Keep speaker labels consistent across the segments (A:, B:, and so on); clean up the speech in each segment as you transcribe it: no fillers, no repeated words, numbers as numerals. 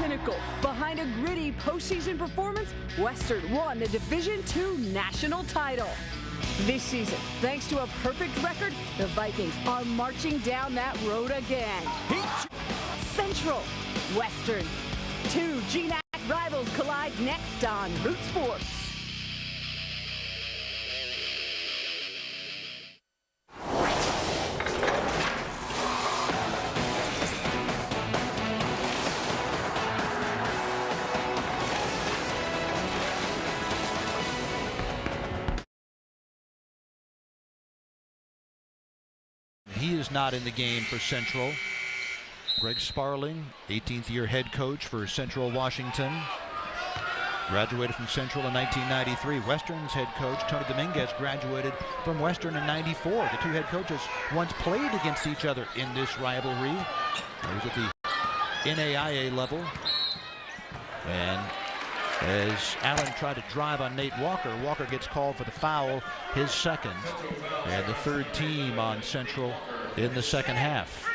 A: pinnacle. Behind a gritty postseason performance, Western won the Division II national title. This season, thanks to a perfect record, the Vikings are marching down that road again. Central, Western. Two GNAC rivals collide next on Root Sports.
B: He is not in the game for Central. Greg Sparling, 18th year head coach for Central Washington. Graduated from Central in 1993. Western's head coach, Tony Dominguez, graduated from Western in 94. The two head coaches once played against each other in this rivalry. He was at the NAIA level. And as Allen tried to drive on Nate Walker, Walker gets called for the foul, his second. And the third team on Central in the second half.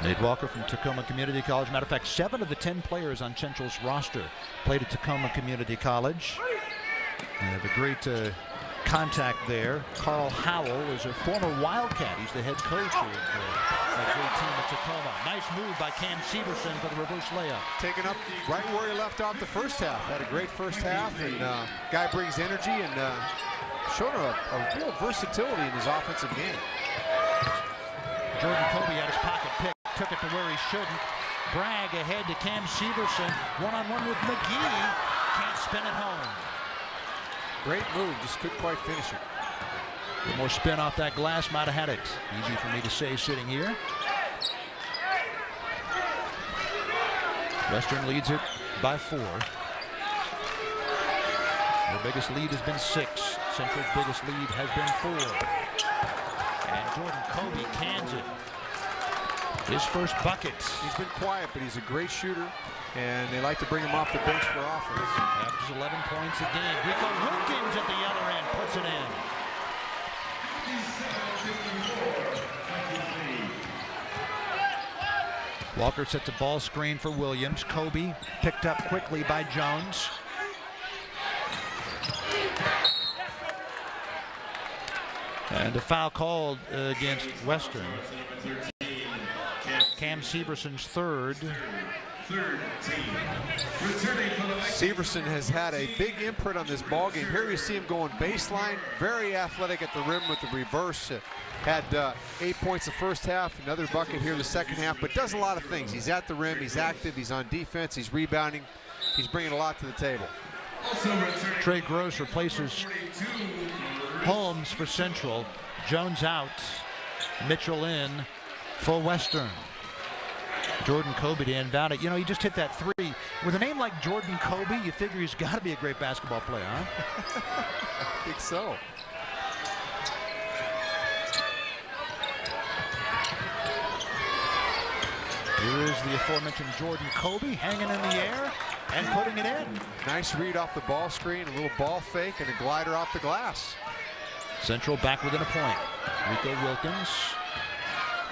B: Nate Walker from Tacoma Community College. Matter of fact, 7 of the 10 players on Central's roster played at Tacoma Community College. They have a great contact there. Carl Howell is a former Wildcat. He's the head coach of that great team at Tacoma. Nice move by Cam Severson for the reverse layup.
C: Taking up right where he left off the first half. Had a great first half, and guy brings energy and showed a real versatility in his offensive game.
B: Jordan Kobe had his pocket pick, took it to where he shouldn't. Bragg ahead to Cam Severson. One-on-one with McGee. Can't spin it home.
C: Great move, just couldn't quite finish it.
B: A little more spin off that glass, might have had it. Easy for me to say sitting here. Western leads it by 4. Their biggest lead has been 6. Central's biggest lead has been 4. And Jordan Kobe cans it. His first bucket.
C: He's been quiet, but he's a great shooter, and they like to bring him off the bench for offense.
B: Averages 11 points a game. Rico Wilkins at the other end puts it in. Walker sets a ball screen for Williams. Kobe picked up quickly by Jones. And a foul called against Western. Cam Severson's third.
C: Severson has had a big imprint on this ball game. Here you see him going baseline, very athletic at the rim with the reverse. Had 8 points the first half, another bucket here the second half, but does a lot of things. He's at the rim, he's active, he's on defense, he's rebounding, he's bringing a lot to the table.
B: Trey Gross replaces Holmes for Central. Jones out, Mitchell in for Western. Jordan Kobe to inbound it. You know, he just hit that 3. With a name like Jordan Kobe, you figure he's got to be a great basketball player, huh?
C: I think so.
B: Here is the aforementioned Jordan Kobe hanging in the air and putting it in.
C: Nice read off the ball screen, a little ball fake, and a glider off the glass.
B: Central back within a point. Rico Wilkins.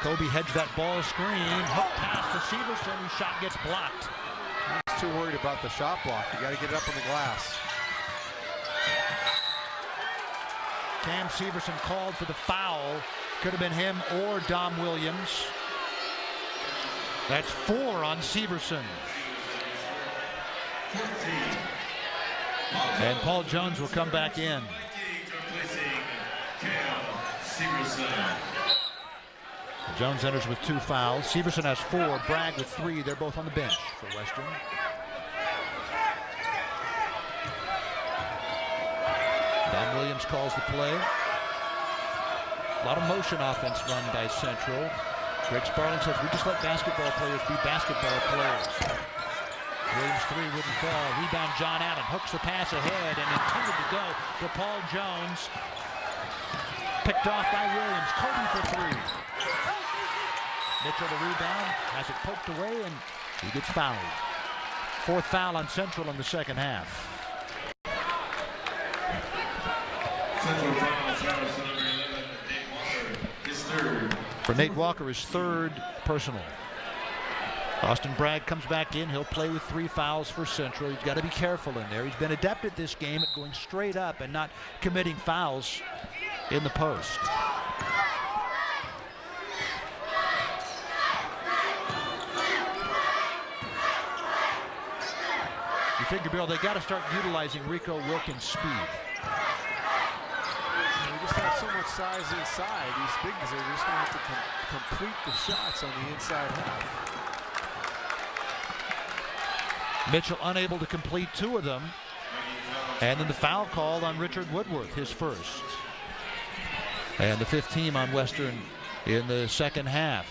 B: Kobe heads that ball screen. Hook pass to Severson, whose shot gets blocked.
C: He's too worried about the shot block. You got to get it up on the glass.
B: Cam Severson called for the foul. Could have been him or Dom Williams. That's 4 on Severson. And Paul Jones will come back in. Jones enters with 2 fouls. Severson has 4, Bragg with 3. They're both on the bench for Western. Don Williams calls the play. A lot of motion offense run by Central. Greg Sparling says, we just let basketball players be basketball players. Williams 3 wouldn't fall. Rebound John Allen. Hooks the pass ahead and intended to go to Paul Jones. Picked off by Williams. Kobe for 3. Mitchell the rebound. Has it poked away and he gets fouled. 4th foul on Central in the second half. For Nate Walker, his third personal. Austin Bragg comes back in. He'll play with 3 fouls for Central. He's got to be careful in there. He's been adept at this game at going straight up and not committing fouls in the post. You figure, Bill, they got to start utilizing Rico Wilkins' speed.
C: They just have so much size inside. These big guys are just going to have to complete the shots on the inside half.
B: Mitchell unable to complete 2 of them. And then the foul called on Richard Woodworth, his first. And the 5th team on Western in the second half.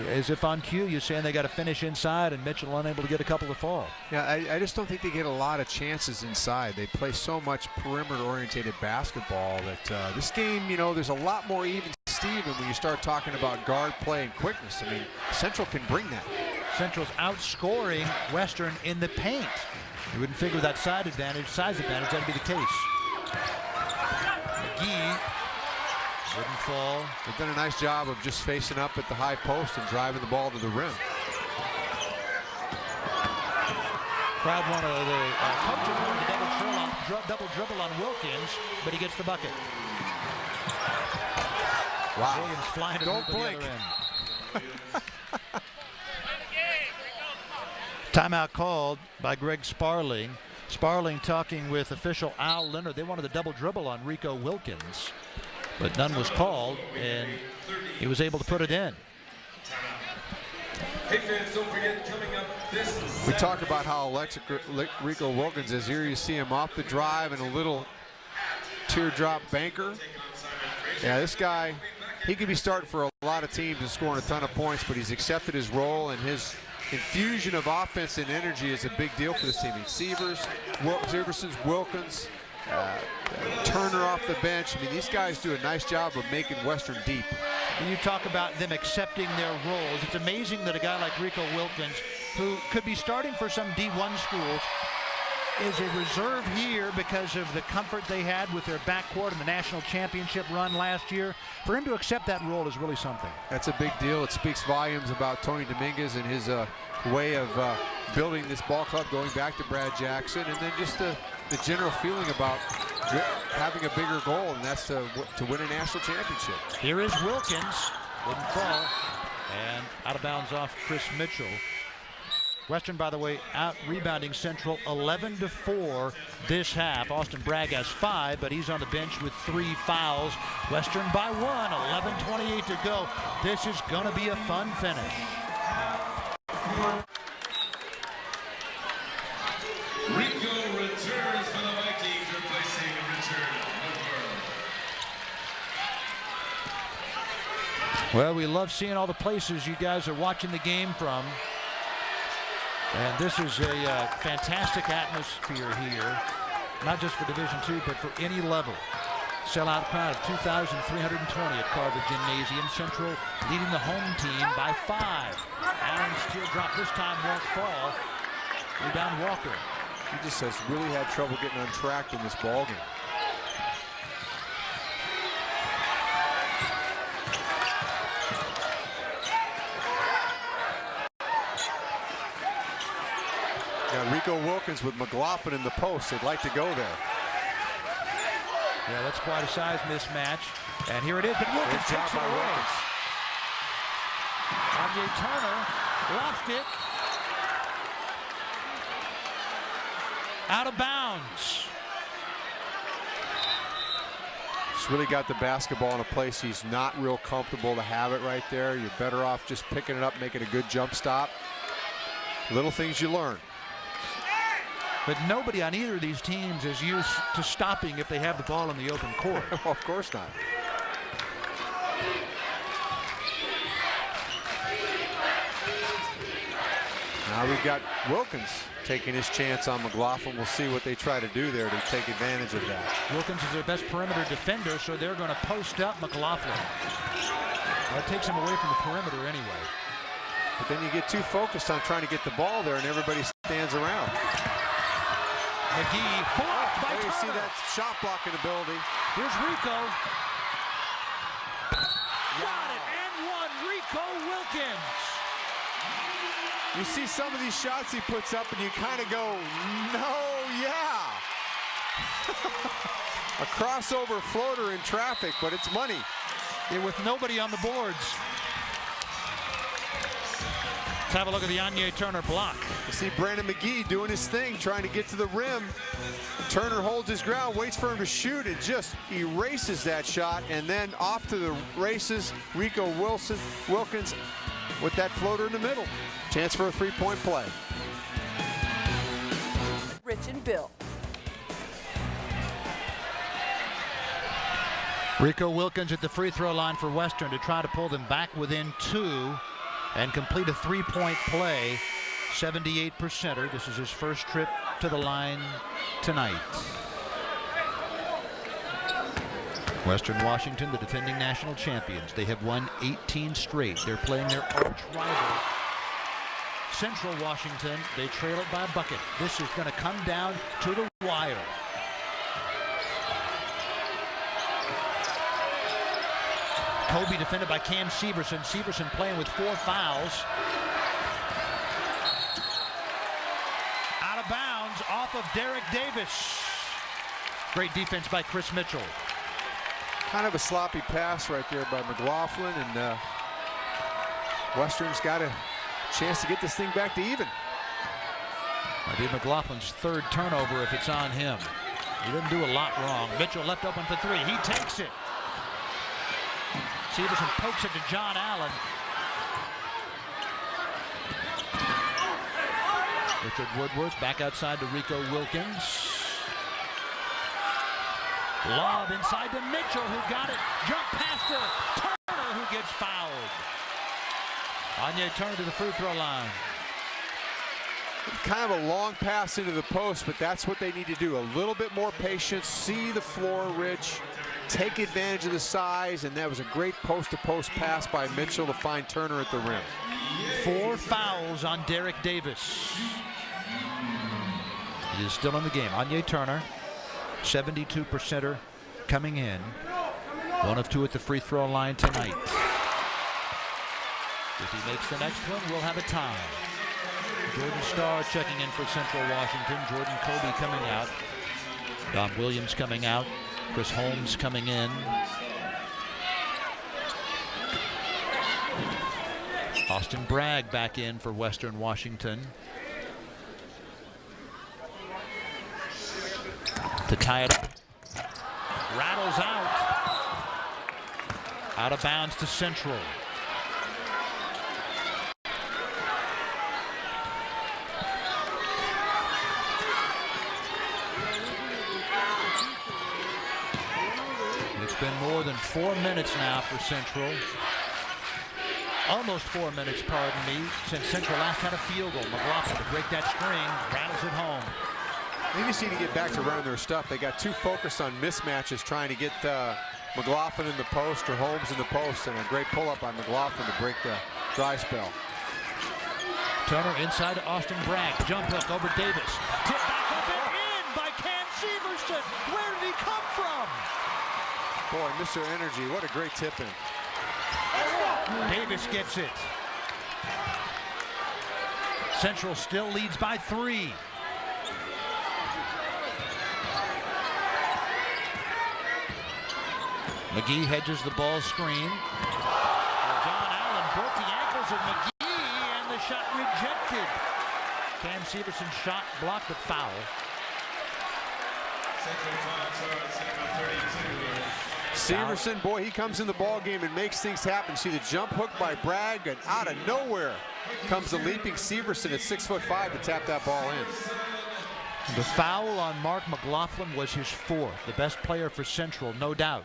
B: As if on cue, you're saying they got to finish inside, and Mitchell unable to get a couple to fall.
C: Yeah, I just don't think they get a lot of chances inside. They play so much perimeter-oriented basketball that this game, you know, there's a lot more even Steven when you start talking about guard play and quickness. I mean, Central can bring that.
B: Central's outscoring Western in the paint. You wouldn't figure that size advantage, that'd be the case. McGee wouldn't fall.
C: They've done a nice job of just facing up at the high post and driving the ball to the rim.
B: Crowd wanted the coaches wanted the double dribble on Wilkins, but he gets the bucket.
C: Wow.
B: Williams flying to the other end. Timeout called by Greg Sparling. Sparling talking with official Al Leonard. They wanted the double dribble on Rico Wilkins, but none was called, and he was able to put it in.
D: Hey fans, don't forget, coming up this
C: We talk about how electric Rico Wilkins is. Here you see him off the drive and a little teardrop banker. Yeah, this guy, he could be starting for a lot of teams and scoring a ton of points, but he's accepted his role, and his infusion of offense and energy is a big deal for this team. Severson's, Wilkins, Turner off the bench. I mean, these guys do a nice job of making Western deep.
B: When you talk about them accepting their roles, it's amazing that a guy like Rico Wilkins, who could be starting for some D1 schools, is a reserve here because of the comfort they had with their backcourt in the national championship run last year. For him to accept that role is really something.
C: That's a big deal. It speaks volumes about Tony Dominguez and his way of building this ball club, going back to Brad Jackson, and then just the general feeling about having a bigger goal, and that's to win a national championship.
B: Here is Wilkins. Wouldn't fall. And out of bounds off Chris Mitchell. Western, by the way, out rebounding Central 11-4 this half. Austin Bragg has 5, but he's on the bench with 3 fouls. Western by 1, 11:28 to go. This is going to be a fun finish.
D: Rico returns for the Vikings, replacing Richard Woodworth.
B: Well, we love seeing all the places you guys are watching the game from. And this is a fantastic atmosphere here, not just for Division II, but for any level. Sellout crowd of 2,320 at Carver Gymnasium. Central leading the home team by 5. Allen's teardrop this time won't fall. Rebound Walker.
C: He just has really had trouble getting on track in this ball game. Got Rico Wilkins with McLaughlin in the post. They'd like to go there.
B: Yeah, that's quite a size mismatch. And here it is, but Wilkins takes it away. Anye Turner lost it. Out of bounds.
C: He's really got the basketball in a place he's not real comfortable to have it right there. You're better off just picking it up, making a good jump stop. Little things you learn.
B: But nobody on either of these teams is used to stopping if they have the ball in the open court.
C: Well, of course not. Now we've got Wilkins taking his chance on McLaughlin. We'll see what they try to do there to take advantage of that.
B: Wilkins is their best perimeter defender, so they're going to post up McLaughlin. That takes him away from the perimeter anyway.
C: But then you get too focused on trying to get the ball there, and everybody stands around.
B: McGee blocked by
C: There you see
B: Turner.
C: that shot blocking ability.
B: Here's Rico. Got it, and one, Rico Wilkins.
C: You see some of these shots he puts up and you kind of go, no, yeah. A crossover floater in traffic, but it's money.
B: Yeah, with nobody on the boards. Let's have a look at the Anya Turner block.
C: You see Brandon McGee doing his thing, trying to get to the rim. Turner holds his ground, waits for him to shoot, and just erases that shot. And then off to the races, Rico Wilkins with that floater in the middle. Chance for a three-point play.
A: Rich and Bill.
B: Rico Wilkins at the free throw line for Western to try to pull them back within 2 and complete a three-point play. 78%er. This is his first trip to the line tonight. Western Washington, the defending national champions. They have won 18 straight. They're playing their arch rival, Central Washington. They trail it by a bucket. This is going to come down to the wire. Kobe defended by Cam Severson. Severson playing with 4 fouls. Out of bounds off of Derek Davis. Great defense by Chris Mitchell.
C: Kind of a sloppy pass right there by McLaughlin, and Western's got a chance to get this thing back to even.
B: Might be McLaughlin's third turnover if it's on him. He didn't do a lot wrong. Mitchell left open for 3. He takes it. Severson pokes it to John Allen. Richard Woodworth back outside to Rico Wilkins. Lob inside to Mitchell, who got it. Jump past her. Turner, who gets fouled. Anya Turner to the free throw line.
C: Kind of a long pass into the post, but that's what they need to do. A little bit more patience, see the floor, Rich, take advantage of the size, and that was a great post-to-post pass by Mitchell to find Turner at the rim.
B: 4 fouls on Derek Davis. He is still in the game. Anya Turner, 72%er coming in. 1 of 2 at the free throw line tonight. If he makes the next one, we'll have a tie. Jordan Starr checking in for Central Washington. Jordan Kobe coming out. Don Williams coming out. Chris Holmes coming in. Austin Bragg back in for Western Washington. To tie it up. Rattles out. Out of bounds to Central. It's been more than 4 minutes now for Central. Almost 4 minutes, pardon me, since Central last had a field goal. McLaughlin to break that string, rattles it home.
C: They just need to get back to running their stuff. They got too focused on mismatches, trying to get McLaughlin in the post or Holmes in the post, and a great pull-up by McLaughlin to break the dry spell.
B: Turner inside to Austin Bragg. Jump hook over Davis. Tip back up and in by Cam Severson. Where did he come from?
C: Boy, Mr. Energy, what a great tip-in.
B: Davis gets it. Central still leads by 3. McGee hedges the ball screen. John Allen broke the ankles of McGee, and the shot rejected. Cam Severson's shot blocked, but foul.
C: Severson, boy, he comes in the ball game and makes things happen. See the jump hook by Bragg, and out of nowhere comes the leaping Severson at 6'5" to tap that ball in.
B: The foul on Mark McLaughlin was his 4th. The best player for Central, no doubt.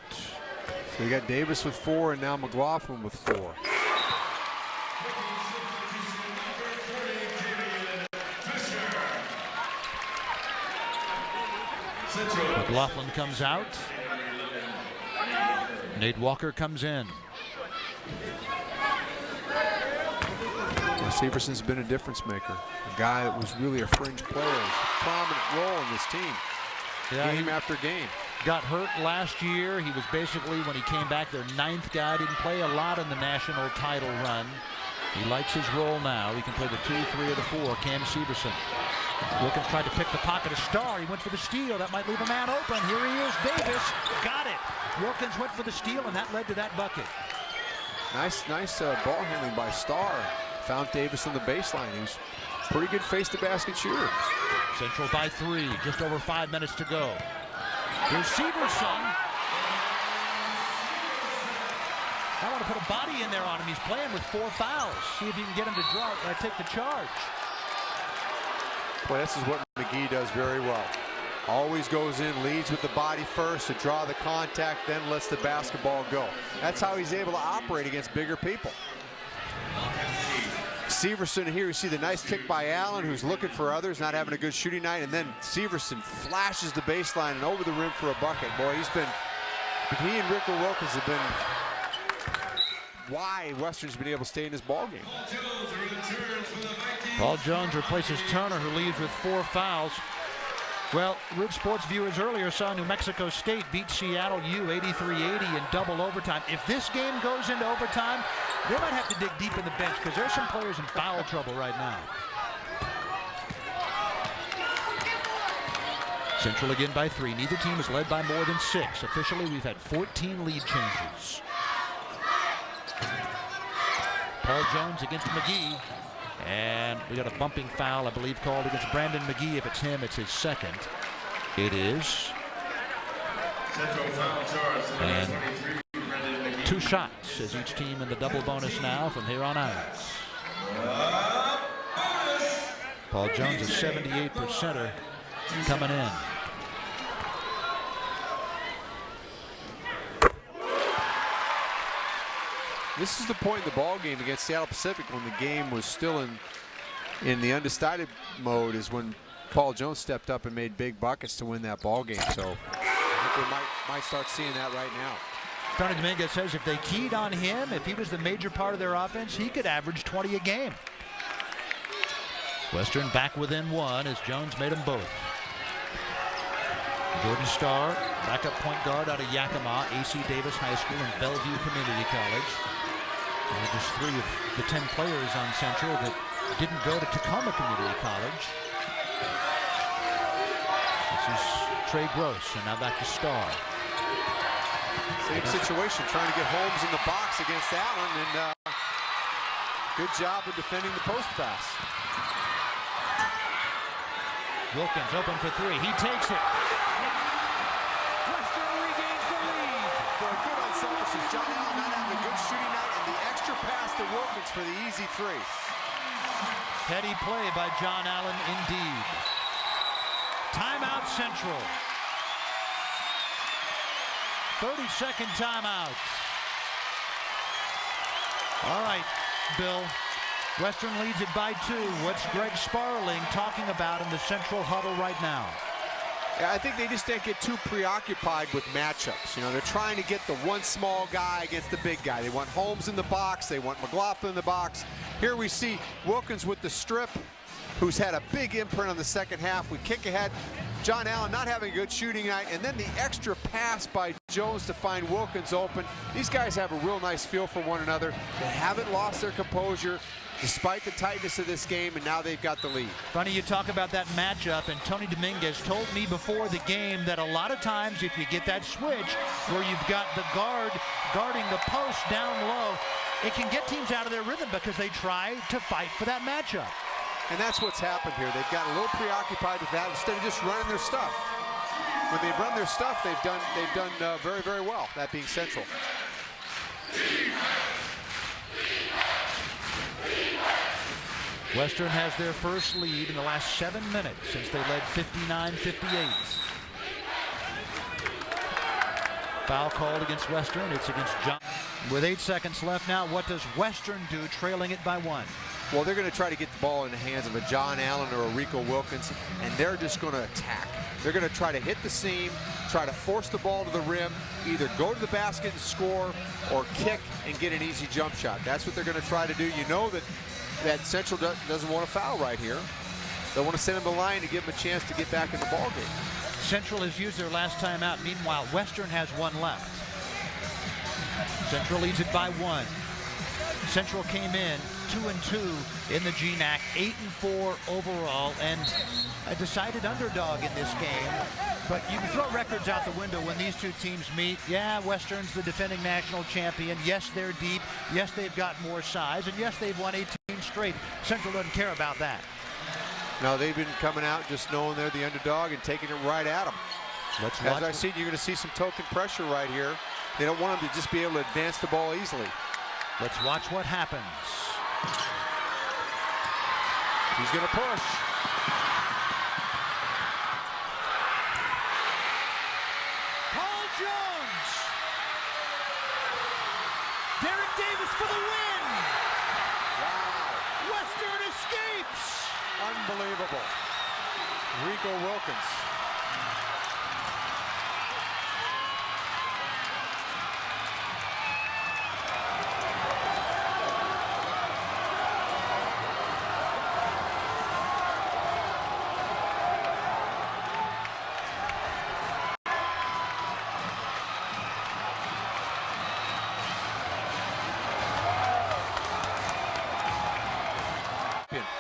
C: So you got Davis with 4 and now McLaughlin with 4.
B: McLaughlin comes out. Nate Walker comes in.
C: Severson's been a difference maker. A guy that was really a fringe player, a prominent role in this team, game after game.
B: Got hurt last year. He was basically, when he came back, their 9th guy. Didn't play a lot in the national title run. He likes his role now. He can play the 2, 3, or the 4. Cam Severson. Wilkins tried to pick the pocket of Starr. He went for the steal. That might leave a man open. Here he is. Davis got it. Wilkins went for the steal, and that led to that bucket.
C: Nice ball handling by Starr. Found Davis on the baseline. He was a pretty good face-to-basket shooter.
B: Central by 3. Just over 5 minutes to go. Here's Severson. I want to put a body in there on him. He's playing with 4 fouls. See if you can get him to take the charge.
C: Boy, this is what McGee does very well. Always goes in, leads with the body first to draw the contact, then lets the basketball go. That's how he's able to operate against bigger people. Severson here, you see the nice kick by Allen, who's looking for others, not having a good shooting night, and then Severson flashes the baseline and over the rim for a bucket. Boy, he and Rico Wilkins have been why Western's been able to stay in this ball game.
B: Paul Jones replaces Turner, who leaves with 4 fouls. Well, Ridge Sports viewers earlier saw New Mexico State beat Seattle U 83-80 in double overtime. If this game goes into overtime, they might have to dig deep in the bench because there's some players in foul trouble right now. Central again by 3. Neither team is led by more than 6. Officially, we've had 14 lead changes. Paul Jones against McGee. And we got a bumping foul, I believe, called against Brandon McGee. If it's him, it's his 2nd. It is. And 2 shots as each team in the double bonus now from here on out. Paul Jones, a 78%er coming in.
C: This is the point in the ball game against Seattle Pacific when the game was still in the undecided mode, is when Paul Jones stepped up and made big buckets to win that ball game. So I think we might start seeing that right now.
B: Tony Dominguez says if they keyed on him, if he was the major part of their offense, he could average 20 a game. Western back within 1 as Jones made them both. Jordan Starr, backup point guard out of Yakima, A.C. Davis High School and Bellevue Community College. Just 3 of the 10 players on Central that didn't go to Tacoma Community College. This is Trey Gross, and now back to Starr.
C: Same situation, trying to get Holmes in the box against Allen, and good job of defending the post pass.
B: Wilkins open for 3. He takes it. Western regains the lead.
C: Boy, good on Severson. John Allen not having a good shooting night, and the extra pass to Wilkins for the easy 3.
B: Heady play by John Allen indeed. Timeout Central. 30-second timeout. All right, Bill. Western leads it by 2. What's Greg Sparling talking about in the Central huddle right now?
C: Yeah, I think they just didn't get too preoccupied with matchups. You know, they're trying to get the one small guy against the big guy. They want Holmes in the box. They want McLaughlin in the box. Here we see Wilkins with the strip, who's had a big imprint on the second half. We kick ahead. John Allen not having a good shooting night, and then the extra pass by Jones to find Wilkins open. These guys have a real nice feel for one another. They haven't lost their composure despite the tightness of this game, and now they've got the lead.
B: Funny you talk about that matchup, and Tony Dominguez told me before the game that a lot of times if you get that switch where you've got the guard guarding the post down low, it can get teams out of their rhythm because they try to fight for that matchup.
C: And that's what's happened here. They've gotten a little preoccupied with that instead of just running their stuff. When they've run their stuff, they've done very, very well, that being Central.
B: Western has their first lead in the last 7 minutes since they led 59-58. Foul called against Western. It's against John. With 8 seconds left now, what does Western do, trailing it by 1?
C: Well, they're going to try to get the ball in the hands of a John Allen or a Rico Wilkins, and they're just going to attack. They're going to try to hit the seam, try to force the ball to the rim, either go to the basket and score or kick and get an easy jump shot. That's what they're going to try to do. You know that Central doesn't want to foul right here. They want to send him the line to give him a chance to get back in the ball game.
B: Central has used their last timeout. Meanwhile, Western has one left. Central leads it by 1. Central came in 2-2 in the GNAC, 8-4 overall, and a decided underdog in this game. But you can throw records out the window when these two teams meet. Yeah, Western's the defending national champion. Yes, they're deep. Yes, they've got more size. And yes, they've won 18 straight. Central doesn't care about that.
C: No, they've been coming out just knowing they're the underdog and taking it right at them. As I said, you're going to see some token pressure right here. They don't want them to just be able to advance the ball easily.
B: Let's watch what happens.
C: He's going to push.
B: Paul Jones. Derek Davis for the win.
C: Wow.
B: Western escapes.
C: Unbelievable. Rico Wilkins.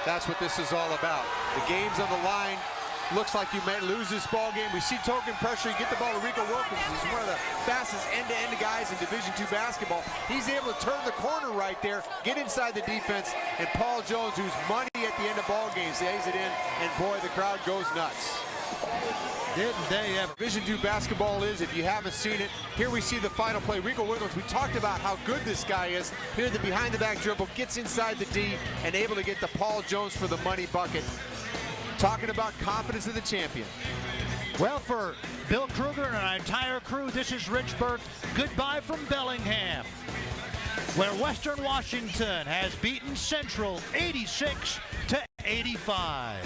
C: That's what this is all about. The game's on the line. Looks like you might lose this ball game. We see token pressure. You get the ball to Rico Wilkins. He's one of the fastest end-to-end guys in Division II basketball. He's able to turn the corner right there, get inside the defense, and Paul Jones, who's money at the end of ball games, lays it in, and boy, the crowd goes nuts.
B: Didn't they ever?
C: Division II basketball is, if you haven't seen it, here we see the final play. Rico Wilkins, we talked about how good this guy is. Here the behind-the-back dribble, gets inside the D, and able to get to Paul Jones for the money bucket. Talking about confidence of the champion.
B: Well, for Bill Kruger and our entire crew, this is Rich Burke. Goodbye from Bellingham, where Western Washington has beaten Central 86-85.